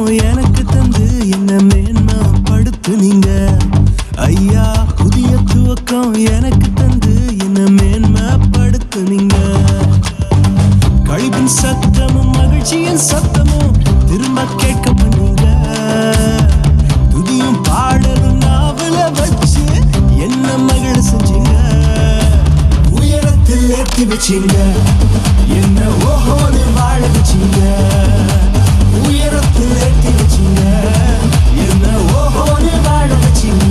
தூக்கம் எனக்கு தந்து என்ன மேன்மைப்படுத்துனீங்க ஐயா. புதிய துவக்கம் எனக்கு தந்து என்ன மேன்மைப்படுத்துனீங்க. கழிப்பின் சத்தமும் மகிழ்ச்சியின் சத்தமும் திரும்ப கேட்க பண்ணீங்க. துதியும் பாடலும் நாவல வச்சு என்ன மகிழ செஞ்சீங்க. உயரத்தில் ஏற்றி வச்சீங்க என்ன ஓஹோன்னு வாழ வச்சீங்க. உயரத்தில் ஏற்றி வச்சீங்க என்ன ஓஹோன்னு வாழ வச்சீங்க.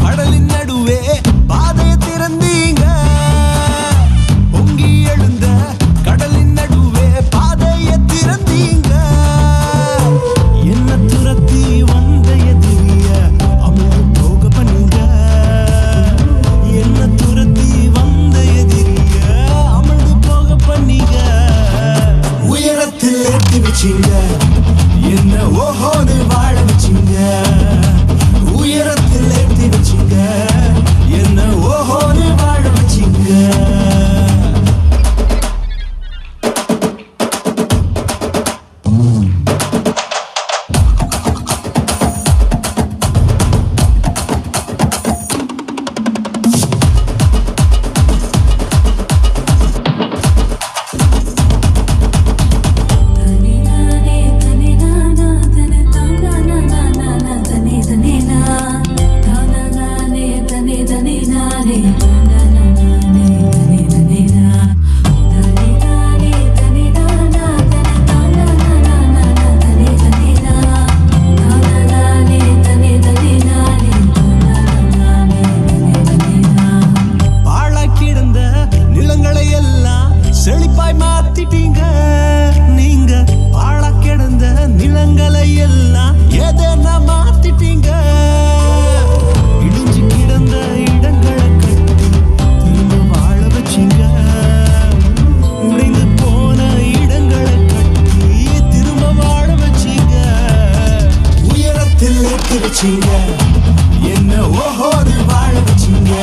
கடலின் நடுவே பாதையை திறந்தீங்க. பொங்கி எழுந்த கடலின் நடுவே பாதையை திறந்தீங்க. என்ன துரத்தி வந்த எதிரிய அமுது போக பண்ணீங்க. என்ன துரத்தி வந்த எதிரிய அமுது போக பண்ணீங்க. உயரத்தில் ஏற்றி வச்சீங்க என்ன ஓஹோன்னு வாழ வச்சீங்க. உயரத்தில் ஏற்றி வச்சீங்க என்ன ஓஹோன்னு வாழ வச்சீங்க. செழிப்பாய் மாத்திட்டீங்க நீங்க. பாழா கிடந்த நிலங்களை எல்லாம் எதனா மாத்திட்டீங்க. இடிஞ்சு கிடந்த இடங்களை கட்டி திரும்ப வாழ வச்சீங்க. உடைந்து போன இடங்களை கட்டி திரும்ப வாழ வச்சீங்க. உயரத்தில் ஏற்றி வச்சீங்க என்ன ஓஹோன்னு வாழ வச்சீங்க.